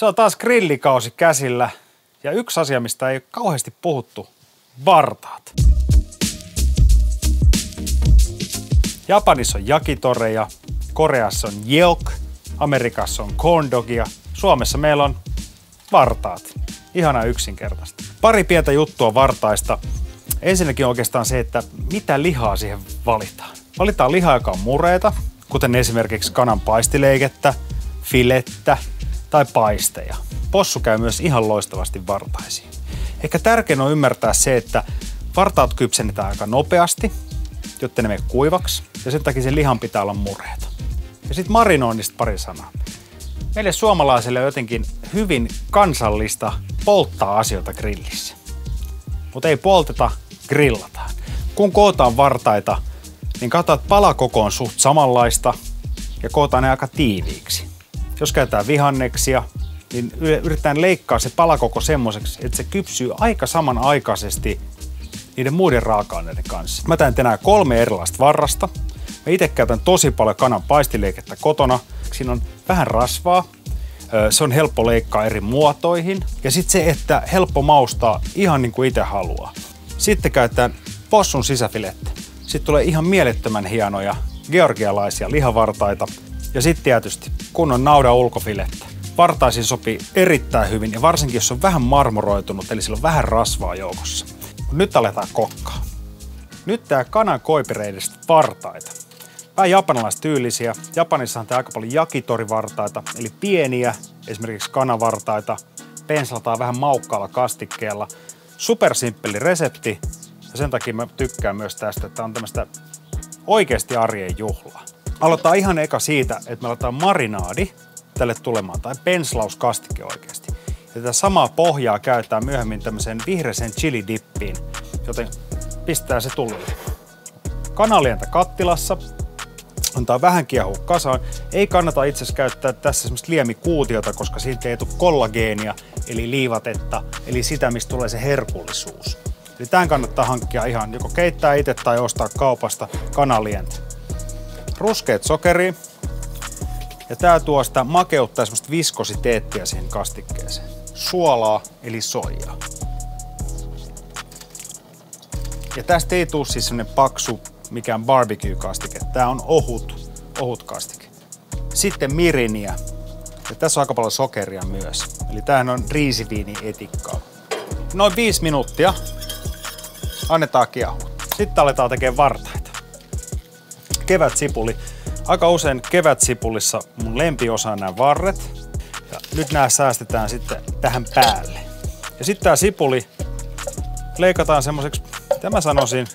Se on taas grillikausi käsillä ja yksi asia, mistä ei kauheasti puhuttu, vartaat. Japanissa on yakitoreja, Koreassa on jeok, Amerikassa on corn dogia, Suomessa meillä on vartaat. Ihana yksinkertaista. Pari pientä juttua vartaista. Ensinnäkin oikeastaan se, että mitä lihaa siihen valitaan. Valitaan lihaa, joka on mureeta, kuten esimerkiksi kanan paistileikettä, filettä tai paisteja. Possu käy myös ihan loistavasti vartaisiin. Ehkä tärkein on ymmärtää se, että vartaat kypsennetään aika nopeasti, jotta ne menee kuivaksi, ja sen takia sen lihan pitää olla mureeta. Ja sitten marinoinnista pari sanaa. Meille suomalaisille on jotenkin hyvin kansallista polttaa asioita grillissä. Mutta ei polteta, grillataan. Kun kootaan vartaita, niin katsotaan, että palakoko on suht samanlaista ja kootaan ne aika tiiviiksi. Jos käytetään vihanneksia, niin yritetään leikkaa se palakoko semmoiseksi, että se kypsyy aika samanaikaisesti niiden muiden raaka-aineiden kanssa. Mä teen tänään 3 erilaista varrasta. Mä itse käytän tosi paljon kanan paistileikettä kotona. Siinä on vähän rasvaa. Se on helppo leikkaa eri muotoihin. Ja sitten se, että helppo maustaa ihan niin kuin itse haluaa. Sitten käytetään possun sisäfilettä. Sitten tulee ihan mielettömän hienoja georgialaisia lihavartaita. Ja sitten tietysti kunnon naudan ulkofilettä. Vartaisiin sopii erittäin hyvin ja varsinkin jos on vähän marmoroitunut, eli sillä on vähän rasvaa joukossa. Nyt aletaan kokkaa. Nyt tää kanan koipireidestä vartaita. Vähän japanilaistyylisiä. Japanissa on aika paljon yakitori-vartaita, eli pieniä, esimerkiksi kanavartaita. Penslataan vähän maukkaalla kastikkeella. Supersimppeli resepti ja sen takia mä tykkään myös tästä, että on tämmöistä oikeasti arjen juhlaa. Aloitetaan ihan eka siitä, että me aletaan marinaadi tälle tulemaan, tai penslauskastike oikeasti. Ja tätä samaa pohjaa käytetään myöhemmin tämmöiseen vihreäseen chili-dippiin, joten pistää se tulille. Kanalientä kattilassa, antaa vähän kiehua kasaan. Ei kannata itse asiassa käyttää tässä semmoista liemikuutiota, koska siitä ei tule kollageenia, eli liivatetta, eli sitä, mistä tulee se herkullisuus. Eli tämän kannattaa hankkia ihan joko keittää itse tai ostaa kaupasta kanalientä. Ruskeat sokeria. Ja tää tuo sitä makeutta ja semmoista viskositeettia siihen kastikkeeseen. Suolaa, eli soijaa. Ja tästä ei tule siis semmonen paksu mikään barbecue-kastike. Tää on ohut kastike. Sitten miriniä. Ja tässä on aika paljon sokeria myös. Eli tämähän on riisiviini-etikkaa. Noin 5 minuuttia. Annetaan kiehua. Sitten aletaan tekemään vartaita. Kevätsipuli. Aika usein kevätsipulissa mun lempiosa on nämä varret. Ja nyt nämä säästetään sitten tähän päälle. Ja sitten tää sipuli leikataan semmoiseksi, mitä mä sanoisin,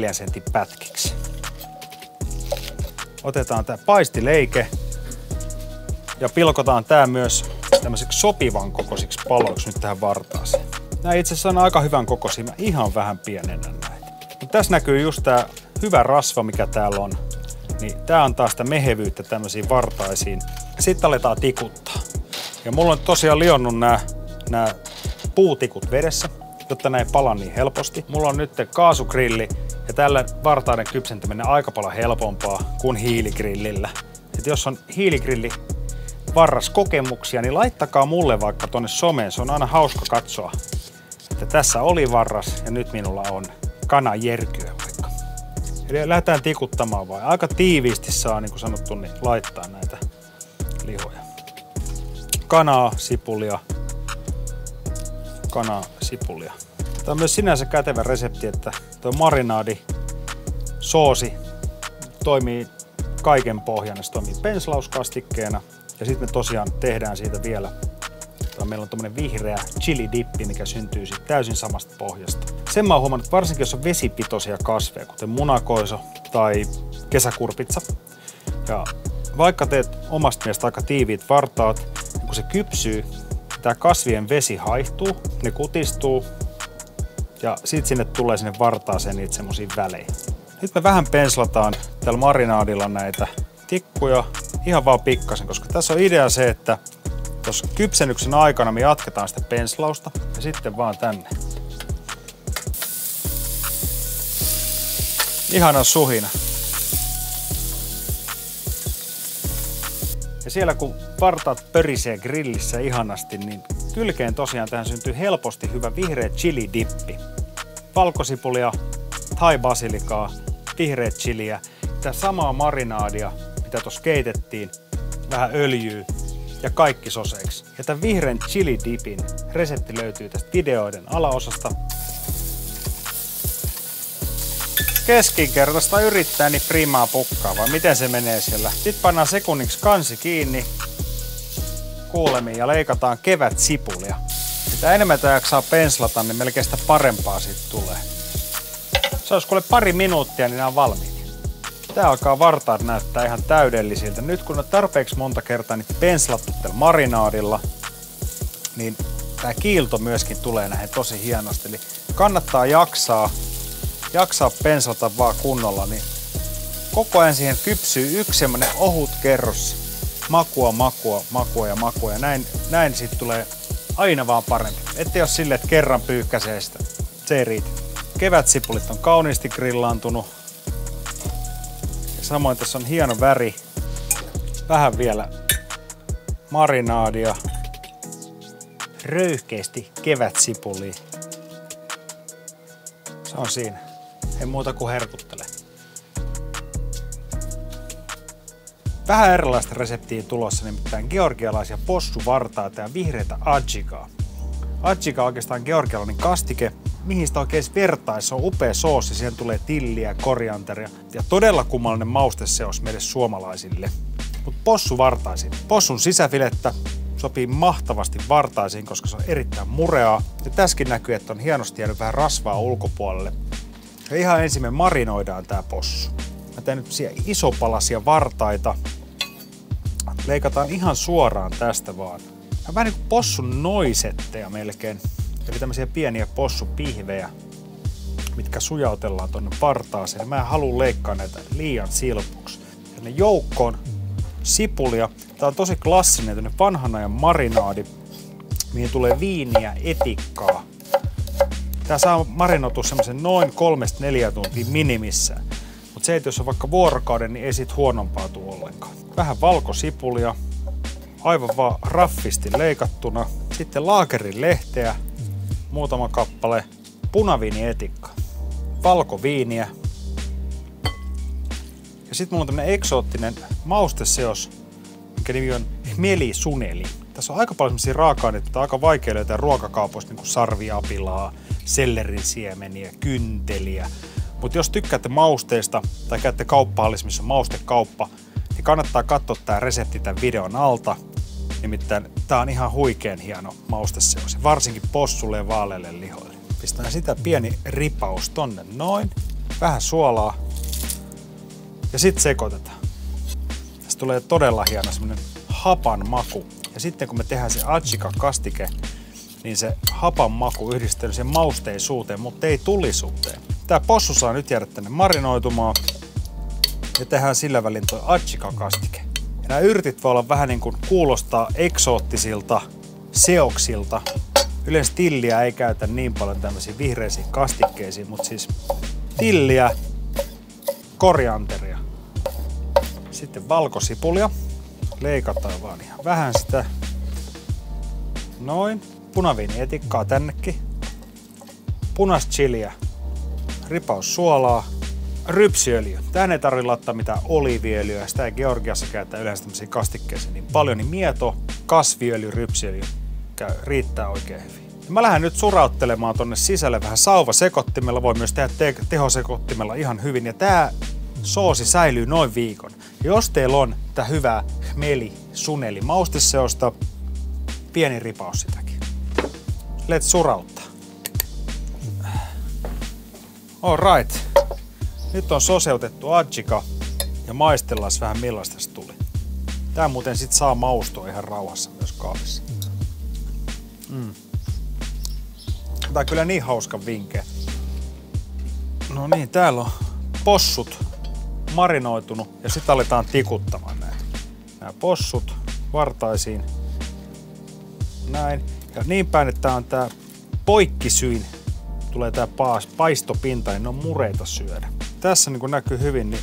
3-4 sentin pätkiksi. Otetaan tää paistileike ja pilkotaan tää myös tämmöiseksi sopivan kokoisiksi paloiksi nyt tähän vartaaseen. Nää itse asiassa on aika hyvän kokoisia, mä ihan vähän pienennän näitä. Mutta tässä näkyy just tää hyvä rasva, mikä täällä on. Niin tää antaa sitä mehevyyttä tämmöisiin vartaisiin. Sitten aletaan tikuttaa. Ja mulla on tosiaan lionnut nää puutikut vedessä, jotta ne ei pala niin helposti. Mulla on nyt kaasugrilli ja tällä vartaiden kypsentäminen aika paljon helpompaa kuin hiiligrillillä. Et jos on hiiligrilli varraskokemuksia, niin laittakaa mulle vaikka tonne someen. Se on aina hauska katsoa, että tässä oli varras ja nyt minulla on kanajärkyä vaikka. Eli lähdetään tikuttamaan vaan. Aika tiiviisti saa, niin kuin sanottu, niin laittaa näitä lihoja. Kanaa, sipulia. Tämä on myös sinänsä kätevä resepti, että tuo marinaadi, soosi toimii kaiken pohjana. Se toimii penslauskastikkeena ja sitten me tosiaan tehdään siitä vielä. Meillä on tommonen vihreä chili-dippi, mikä syntyy sitten täysin samasta pohjasta. Sen mä oon huomannut, että varsinkin jos on vesipitoisia kasveja, kuten munakoiso tai kesäkurpitsa. Ja vaikka teet omasta mielestä aika tiiviit vartaat, niin kun se kypsyy, tää kasvien vesi haihtuu, ne kutistuu ja sit sinne tulee sinne vartaaseen niitä semmosia välejä. Nyt me vähän penslataan tällä marinaadilla näitä tikkuja ihan vaan pikkasen, koska tässä on idea se, että tuossa kypsennyksen aikana me jatketaan sitä penslausta ja sitten vaan tänne. Ihana suhina. Ja siellä kun vartaat pörisee grillissä ihanasti, niin kylkeen tosiaan tähän syntyy helposti hyvä vihreä chili-dippi. Valkosipulia, thai-basilikaa, vihreä chiliä, tätä samaa marinaadia, mitä tuossa keitettiin, vähän öljyä ja kaikki soseiksi. Ja tämän vihreän chili-dipin resepti löytyy tästä videoiden alaosasta. Keskinkertaista yrittää, niin primaa pukkaa, vai miten se menee siellä? Sitten pannaan sekunniksi kansi kiinni kuulemiin ja leikataan kevätsipulia. Mitä enemmän tämä jaksaa penslata, niin melkein sitä parempaa siitä tulee. Se olisi kuule pari minuuttia, niin nämä on valmiit. Tää alkaa vartaat näyttää ihan täydellisiltä. Nyt kun on tarpeeksi monta kertaa niitä penslattu tällä marinaadilla, niin tää kiilto myöskin tulee näihin tosi hienosti. Eli kannattaa jaksaa penslata vaan kunnolla, niin koko ajan siihen kypsyy yksi semmonen ohut kerros makua. Ja näin siitä tulee aina vaan parempi. Ettei ole silleen, että kerran pyyhkäisee sitä. Se ei riitä. Kevätsipulit on kauniisti grillaantunut. Ja samoin tässä on hieno väri. Vähän vielä marinaadia. Röyhkeästi kevätsipulia. Se on siinä. Ei muuta kuin herkuttele. Vähän erilaista reseptiä tulossa, nimittäin georgialaisia possuvartaita ja vihreitä adjikaa. Adjika on oikeastaan georgialainen kastike, mihin sitä oikein vertaisi. Se on upea soosi, siihen tulee tilliä, korianteria ja todella kummallinen mausteseos meille suomalaisille. Mutta possuvartaisiin. Possun sisäfilettä sopii mahtavasti vartaisiin, koska se on erittäin mureaa. Ja tässäkin näkyy, että on hienosti jäänyt vähän rasvaa ulkopuolelle. Ja ihan ensin me marinoidaan tää possu. Mä teen nyt isopalasia vartaita. Leikataan ihan suoraan tästä vaan. Vähän niin kuin possun noisetteja melkein. Eli tämmöisiä pieniä possupihvejä, mitkä sujautellaan tonne vartaaseen. Mä en halua leikkaa näitä liian silpuksi. Tänne joukkoon sipulia. Tää on tosi klassinen vanhan ajan marinaadi, mihin tulee viiniä, etikkaa. Tää saa marinoitua semmoisen noin 3-4 tuntia minimissään. Mutta se, että jos on vaikka vuorokauden, niin ei sit huonompaa tule ollenkaan. Vähän valkosipulia, aivan vaan raffisti leikattuna. Sitten laakerin lehteä, muutama kappale, punaviinietikkaa, valkoviiniä. Ja sitten mulla on tämmönen eksoottinen mausteseos, minkä nimi on hmeli-suneli. Tässä on aika paljon semmosia raaka-aineita, mitä on aika vaikea löytää ruokakaupoista, niin kuin sarviapilaa, sellerinsiemeniä, kynteliä. Mutta jos tykkäätte mausteista tai käytte kauppahallissa, missä on maustekauppa, niin kannattaa katsoa tää resepti tämän videon alta. Nimittäin tää on ihan huikean hieno mausteseos, varsinkin possulle ja vaaleille lihoille. Pistän sitä pieni ripaus tonne noin, vähän suolaa ja sitten sekoitetaan. Tästä tulee todella hieno semmonen hapan maku. Ja sitten kun me tehdään se adjika-kastike, niin se hapan maku yhdistyy sen mausteisuuteen, mutta ei tulisuuteen. Tää possu saa nyt jäädä tänne marinoitumaan ja tehdään sillä välin toi adjika-kastike. Ja nämä yrtit voi olla vähän niin kuin kuulostaa eksoottisilta seoksilta. Yleensä tilliä ei käytä niin paljon tämmöisiin vihreisiin kastikkeisiin, mutta siis tilliä, korianteria, sitten valkosipulia. Leikataan vaan ihan vähän sitä. Noin. Punaviinietikkaa tännekin. Punaista chiliä. Ripaus suolaa. Rypsiöljy. Tähän ei tarvitse laittaa mitään oliiviöljyä. Sitä ei Georgiassa käytä yleensä tämmöisiä kastikkeisiin niin paljon. Niin mieto, kasviöljy, rypsiöljy riittää oikein hyvin. Ja mä lähden nyt surauttelemaan tonne sisälle vähän sauvasekottimella. Voi myös tehdä tehosekottimella ihan hyvin. Ja tää soosi säilyy noin viikon. Jos teillä on tää hyvää hmeli-suneli mausteseosta, pieni ripaus sitäkin. Let's surauttaa. Alright. Nyt on soseutettu adjika ja maistellaan vähän millaista se tuli. Tää muuten sit saa maustua ihan rauhassa myös kahvissa. Tää on kyllä niin hauska vinke. No niin, täällä on possut marinoitunut ja sitten aletaan tikuttamaan näitä. Nämä possut vartaisiin. Näin. Ja niin päin, että on tää poikkisyin. Tulee tää paistopinta, niin ne on mureita syödä. Tässä niin kun näkyy hyvin, niin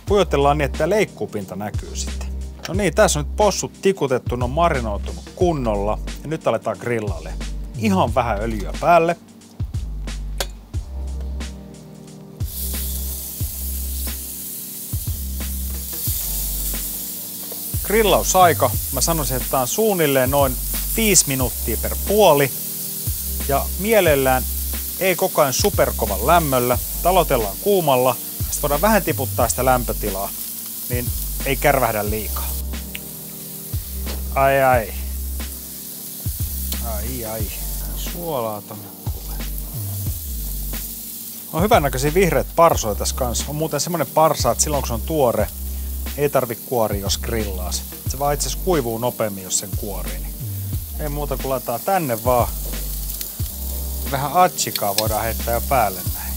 pujotellaan niin, että tää leikkuupinta näkyy sitten. No niin, tässä on nyt possut tikutettu, ne on marinoitunut kunnolla ja nyt aletaan grillaille. Ihan vähän öljyä päälle. Grillausaika, mä sanoisin, että tää on suunnilleen noin 5 minuuttia per puoli. Ja mielellään ei koko ajan superkovan lämmöllä. Aloitellaan kuumalla. Sitten voidaan vähän tiputtaa sitä lämpötilaa, niin ei kärvähdä liikaa. Ai ai. Ai ai. Suolaa tonne kuule. On hyvännäköisiä vihreät parsoja tässä kanssa. On muuten semmonen parsa, että silloin kun se on tuore, ei tarvi kuoria, jos grillaa se. Se vaan itse asiassa kuivuu nopeammin, jos sen kuorii. Niin ei muuta kuin laitetaan tänne vaan. Vähän atsikaa voidaan heittää jo päälle näin.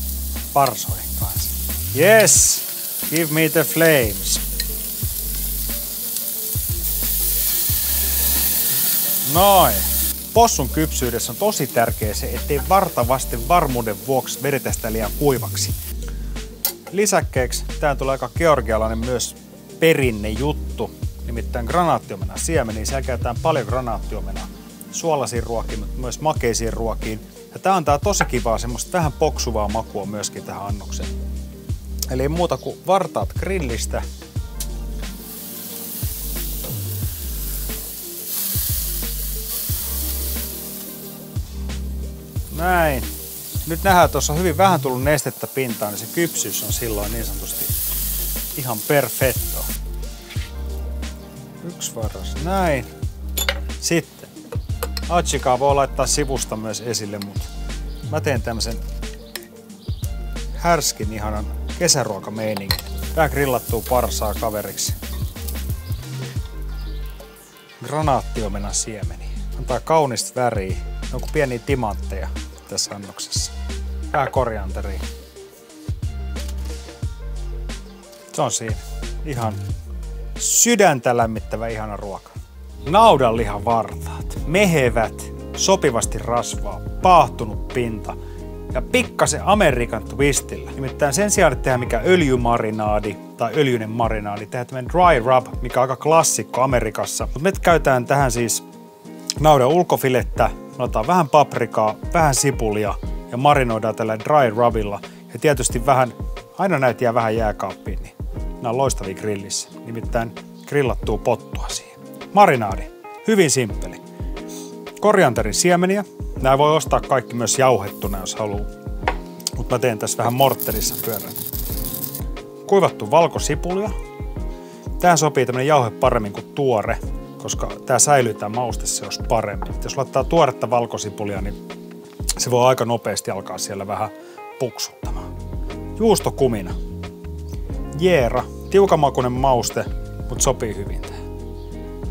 Parsoihin kanssa. Yes! Give me the flames. Noin. Possun kypsyydessä on tosi tärkeää se, ettei varta vasten varmuuden vuoksi vedetä sitä liian kuivaksi. Lisäkkeeksi tää tulee aika georgialainen myös perinnejuttu. Nimittäin granaattiomenan siemeniä. Siellä käytetään paljon granaattiomenaa suolaisiin ruokiin, mutta myös makeisiin ruokiin. Ja tää antaa tosi kivaa semmoista vähän poksuvaa makua myöskin tähän annokseen. Eli ei muuta kuin vartaat grillistä. Näin. Nyt nähdään, että tuossa on hyvin vähän tullut nestettä pintaan, niin se kypsyys on silloin niin sanotusti ihan perfetto. Yksi varras. Näin. Sitten. Atsikaa voi laittaa sivusta myös esille, mutta mä teen tämmösen härskin ihanan kesäruokameiningin. Tää grillattuu parsaa kaveriksi. Granaattiomenan siemeni. Antaa kaunista väriä. Ne on kuin pieniä timantteja tässä annoksessa. Vähän korianteria. Se on siinä. Ihan sydäntä lämmittävä ihana ruoka. Naudanlihan vartaat. Mehevät, sopivasti rasvaa, paahtunut pinta ja pikkasen Amerikan twistillä. Nimittäin sen sijaan, että tehdään mikä öljymarinaadi tai öljyinen marinaadi, tehdään tämmöinen dry rub, mikä on aika klassikko Amerikassa. Mutta me käytetään tähän siis naudan ulkofilettä, otetaan vähän paprikaa, vähän sipulia ja marinoidaan tällä dry rubilla. Ja tietysti vähän, aina näitä jää vähän jääkaappiin, niin nämä on loistavia grillissä. Nimittäin grillattuu pottua siihen. Marinaadi, hyvin simppeli. Korianterin siemeniä. Nämä voi ostaa kaikki myös jauhettuna, jos haluaa. Mutta mä teen tässä vähän mortterissa pyörän. Kuivattu valkosipulia. Tähän sopii tämmönen jauhe paremmin kuin tuore, koska tää säilyy tää mausteseos paremmin. Jos laittaa tuoretta valkosipulia, niin se voi aika nopeasti alkaa siellä vähän puksuttamaan. Juustokumina. Jeera. Tiukamakuinen mauste, mutta sopii hyvin tähän.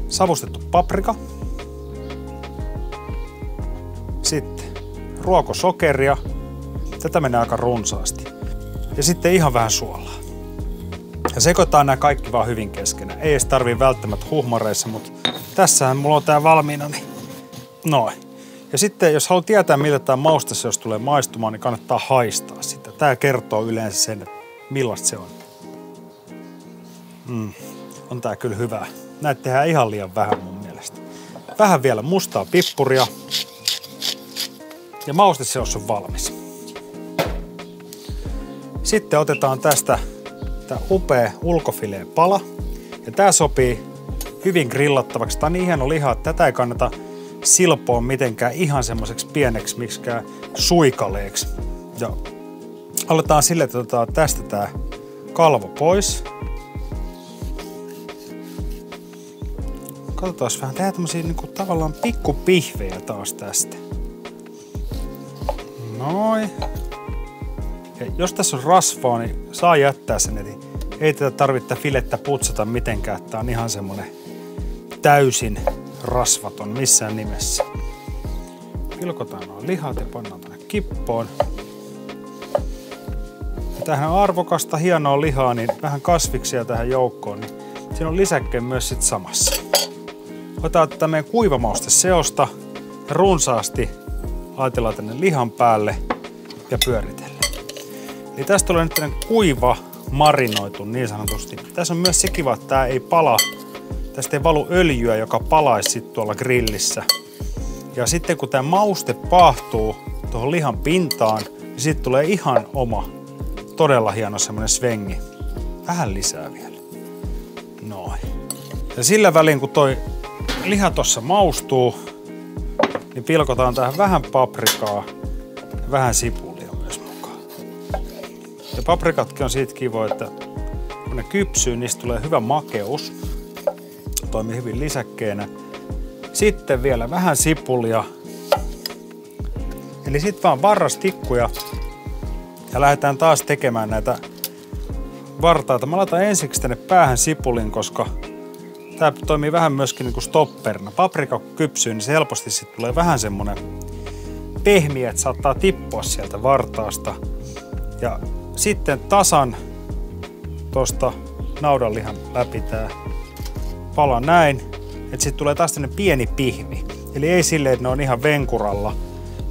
Savustettu paprika. Sitten ruokosokeria. Tätä menee aika runsaasti. Ja sitten ihan vähän suolaa. Ja sekoitetaan nämä kaikki vaan hyvin keskenään. Ei edes tarvii välttämättä huhmareissa, mutta tässähän mulla on tää valmiina. Niin noin. Ja sitten jos haluat tietää, miltä tämä mauste, jos tulee maistumaan, niin kannattaa haistaa sitä. Tää kertoo yleensä sen, että millaista se on. On tää kyllä hyvä. Näitä tehdään ihan liian vähän mun mielestä. Vähän vielä mustaa pippuria. Ja mausteseos on valmis. Sitten otetaan tästä tää upea ulkofileen pala. Ja tää sopii hyvin grillattavaksi. Tää on niin hieno liha, että tätä ei kannata silpoa mitenkään ihan semmoiseksi pieneksi miksikään suikaleeksi. Ja aletaan sille, että otetaan tästä tää kalvo pois. Katsotaan vähän, tehdään tämmösiä niinku tavallaan pikkupihvejä taas tästä. Noin. Ja jos tässä on rasvaa, niin saa jättää sen, eli ei tätä tarvitse filettä putsata mitenkään. Tää on ihan semmonen täysin rasvaton missään nimessä. Pilkotaan nuo lihat ja pannaan tänne kippoon. Tämähän on arvokasta, hienoa lihaa, niin vähän kasviksia tähän joukkoon, niin siinä on lisäkkeen myös sit samassa. Otetaan tätä meidän kuivamausteseosta ja runsaasti laitellaan tänne lihan päälle ja pyöritellään. Eli tästä tulee nyt kuiva marinoitu niin sanotusti. Tässä on myös se kiva, että tää ei pala tästä ei valu öljyä, joka palaisi sit tuolla grillissä. Ja sitten kun tämä mauste paahtuu tuohon lihan pintaan, niin siitä tulee ihan oma, todella hieno semmonen svengi. Vähän lisää vielä. Noin. Ja sillä välin kun toi liha tossa maustuu, niin pilkotaan tähän vähän paprikaa ja vähän sipulia myös mukaan. Ja paprikatkin on siitä kivoa, että kun ne kypsyy, niistä tulee hyvä makeus. Toimii hyvin lisäkkeenä. Sitten vielä vähän sipulia. Eli sitten vaan varrastikkuja. Ja lähdetään taas tekemään näitä vartaita. Mä laitan ensiksi tänne päähän sipulin, koska tää toimii vähän myöskin niin kuin stopperina. Paprika kun kypsyy, niin se helposti sitten tulee vähän semmonen pehmiä, että saattaa tippua sieltä vartaasta. Ja sitten tasan tosta naudanlihan läpi tää pala näin, että sitten tulee taas tämmönen pieni pihvi. Eli ei silleen, että ne on ihan venkuralla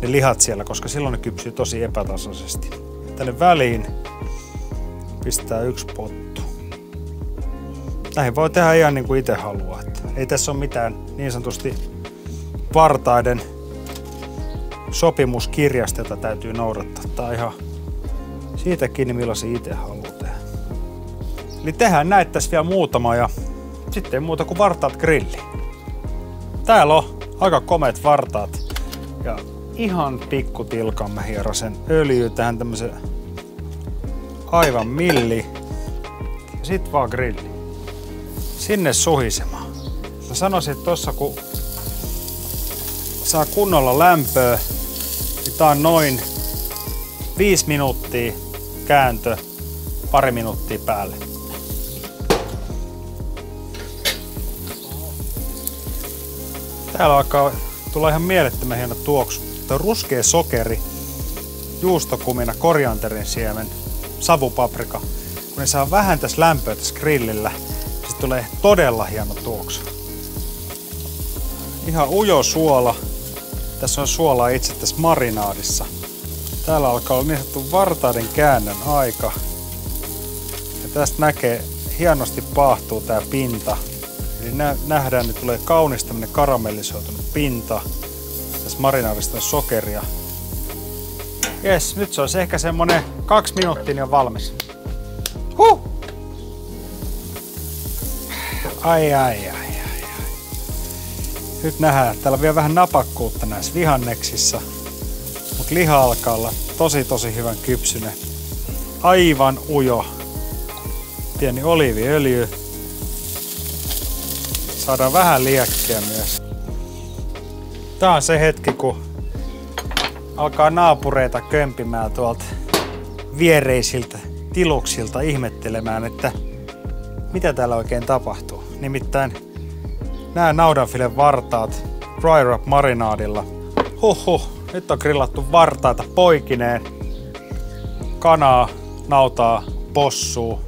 ne lihat siellä, koska silloin ne kypsyy tosi epätasaisesti. Tänne väliin pistää yksi pottu. Näihin voi tehdä ihan niin kuin itse haluaa. Ei tässä ole mitään niin sanotusti vartaiden sopimuskirjasta, jota täytyy noudattaa. Tää on ihan siitä kiinni, millaisia itse haluaa tehdä. Eli tehdään näitä tässä vielä muutama ja sitten ei muuta kuin vartaat grilliin. Täällä on aika komeat vartaat ja ihan pikkutilkan mä hierosen öljyä tähän tämmösen aivan milli. Ja sit vaan grilli. Sinne suhisemaan. Mä sanoisin, että tossa kun saa kunnolla lämpöä, niin tää on noin 5 minuuttia kääntö, pari minuuttia päälle. Täällä alkaa tulla ihan mielettömän hieno tuoksu. Tämä on ruskea sokeri, juustokumina, korianterin siemen, savupaprika. Kun ne saa vähän tässä lämpöä tässä grillillä, niin tulee todella hieno tuoksu. Ihan ujo suola. Tässä on suolaa itse tässä marinaadissa. Täällä alkaa olla niin sanottu vartaiden käännön aika. Ja tästä näkee, hienosti paahtuu tää pinta. Eli nähdään, että tulee kaunis tämmönen karamellisoitunut pinta. Tässä marinaadista on sokeria. Jes, nyt se olisi ehkä semmonen 2 minuuttia niin on valmis. Ai. Nyt nähdään, että täällä on vielä vähän napakkuutta näissä vihanneksissa. Mut liha alkaa olla tosi hyvän kypsynen. Aivan ujo. Pieni oliiviöljy. Saadaan vähän liekkiä myös. Tää on se hetki, kun alkaa naapureita kömpimään tuolta viereisiltä tiluksilta ihmettelemään, että mitä täällä oikein tapahtuu. Nimittäin nämä naudanfilen vartaat dry rub marinaadilla. Nyt on grillattu vartaita poikineen. Kanaa, nautaa, possuu.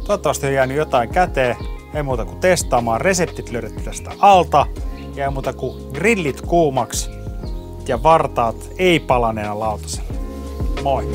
Toivottavasti on jäänyt jotain käteen. Ei muuta kuin testaamaan. Reseptit löydetty tästä alta. Ja ei muuta kuin grillit kuumaksi ja vartaat ei palaneena lautasella. Moi!